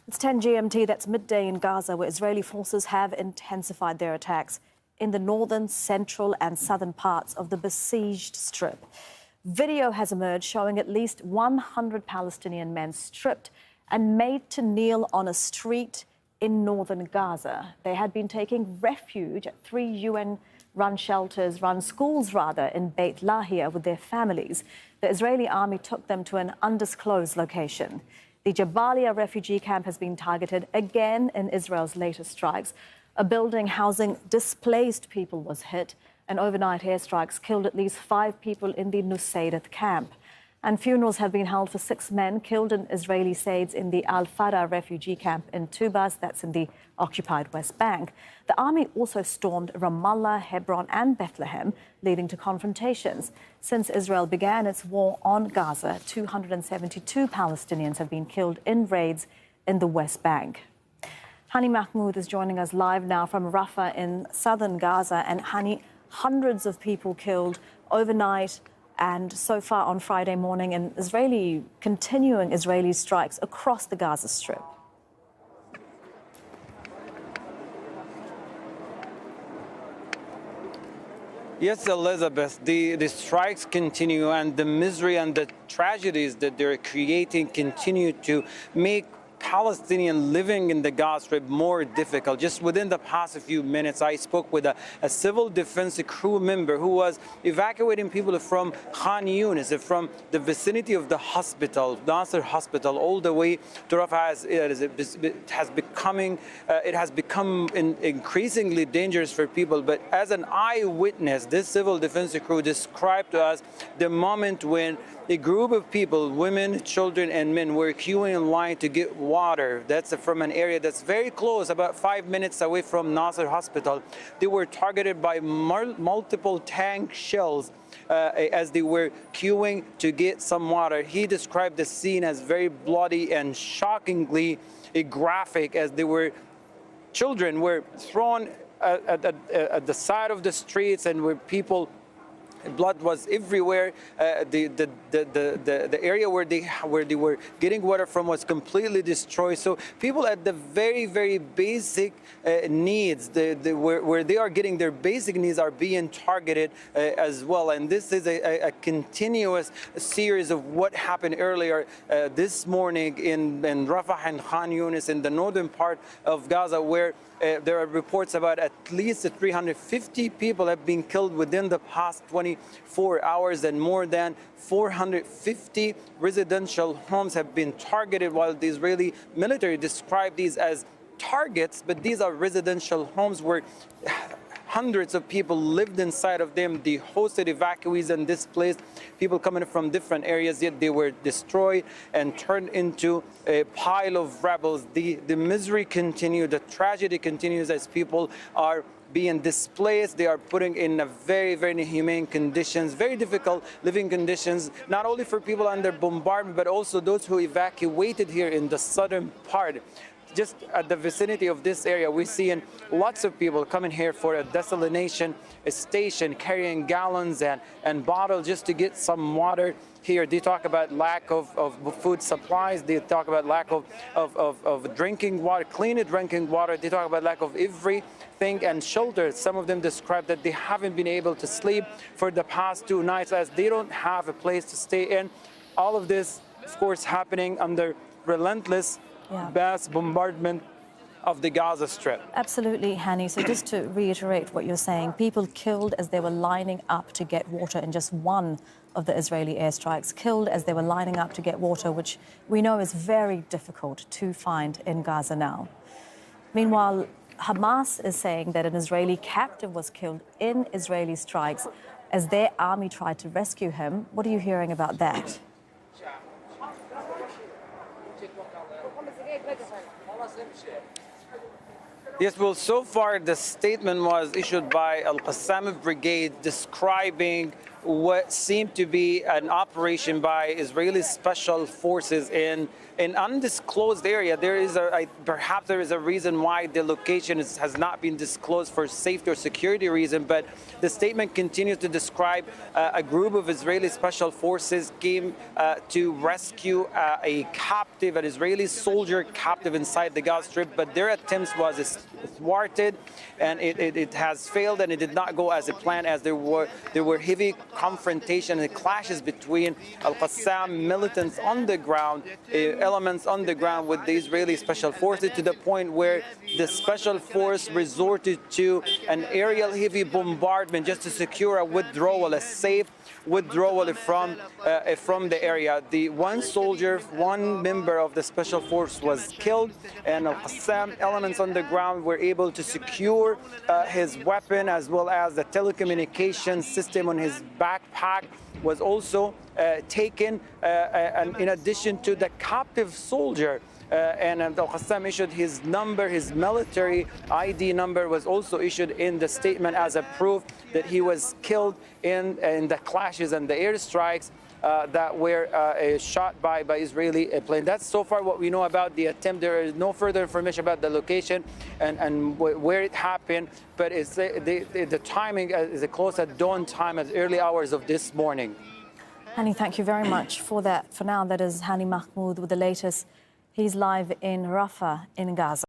It's 10 GMT, that's midday in Gaza, where Israeli forces have intensified their attacks in the northern, central and southern parts of the besieged Strip. Video has emerged showing at least 100 Palestinian men stripped and made to kneel on a street in northern Gaza. They had been taking refuge at 3 UN-run schools in Beit Lahia with their families. The Israeli army took them to an undisclosed location. The Jabalia refugee camp has been targeted again in Israel's latest strikes. A building housing displaced people was hit, and overnight airstrikes killed at least 5 people in the Nusayrat camp. And funerals have been held for 6 men killed in Israeli raids in the Al-Farah refugee camp in Tubas, that's in the occupied West Bank. The army also stormed Ramallah, Hebron and Bethlehem, leading to confrontations. Since Israel began its war on Gaza, 272 Palestinians have been killed in raids in the West Bank. Hani Mahmoud is joining us live now from Rafah in southern Gaza. And Hani, hundreds of people killed overnight and so far on Friday morning, and continuing Israeli strikes across the Gaza Strip. Yes, Elizabeth, the strikes continue, and the misery and the tragedies that they're creating continue to make Palestinian living in the Gaza Strip more difficult. Just within the past few minutes, I spoke with a civil defense crew member who was evacuating people from Khan Yunis, from the vicinity of the hospital, Nasser Hospital, all the way to Rafah. It has become increasingly dangerous for people. But as an eyewitness, this civil defense crew described to us the moment when a group of people, women, children and men, were queuing in line to get water. That's from an area that's very close, about 5 minutes away from Nasser Hospital. They were targeted by multiple tank shells as they were queuing to get some water. He described the scene as very bloody and shockingly graphic, as children were thrown at the side of the streets, and where people, blood was everywhere. The area where they were getting water from was completely destroyed. So people at the very, very basic needs, where they are getting their basic needs, are being targeted as well. And this is a continuous series of what happened earlier this morning in Rafah and Khan Yunis in the northern part of Gaza, where there are reports about at least 350 people have been killed within the past 24 hours, and more than 450 residential homes have been targeted, while the Israeli military described these as targets. But these are residential homes where hundreds of people lived inside of them. They hosted evacuees and displaced people coming from different areas, yet they were destroyed and turned into a pile of rebels. The misery continues, the tragedy continues as people are being displaced. They are putting in a very, very inhumane conditions, very difficult living conditions, not only for people under bombardment, but also those who evacuated here in the southern part. Just at the vicinity of this area, we're seeing lots of people coming here for a desalination station, carrying gallons and bottles just to get some water here. They talk about lack of food supplies. They talk about lack of drinking water, clean drinking water. They talk about lack of everything and shelter. Some of them describe that they haven't been able to sleep for the past 2 nights as they don't have a place to stay in. All of this, of course, happening under relentless mass bombardment of the Gaza Strip. Absolutely, Hani. So just to reiterate what you're saying, people killed as they were lining up to get water in just one of the Israeli airstrikes, killed as they were lining up to get water, which we know is very difficult to find in Gaza now. Meanwhile, Hamas is saying that an Israeli captive was killed in Israeli strikes as their army tried to rescue him. What are you hearing about that? Yes, well, so far the statement was issued by Al-Qassam Brigade describing what seemed to be an operation by Israeli special forces in an undisclosed area. Perhaps there is a reason why the location has not been disclosed for safety or security reason, but the statement continues to describe a group of Israeli special forces came to rescue a captive, an Israeli soldier captive inside the Gaza Strip, but their attempts was thwarted, and it has failed, and it did not go as a plan, as there were heavy confrontation and clashes between Al-Qassam militants on the ground, elements on the ground with the Israeli special forces, to the point where the special force resorted to an aerial heavy bombardment just to secure a withdrawal, a safe withdrawal from the area. The one soldier, one member of the special force was killed, and Al-Qassam elements on the ground were able to secure his weapon, as well as the telecommunication system on his backpack was also taken, and in addition to the captive soldier. And Al-Qassam issued his number, his military ID number was also issued in the statement as a proof that he was killed in the clashes and the airstrikes that were shot by Israeli plane. That's so far what we know about the attempt. There is no further information about the location and where it happened, but it's, the timing is close at dawn time, at early hours of this morning. Hani, thank you very much for that. For now, that is Hani Mahmoud with the latest. He's live in Rafah in Gaza.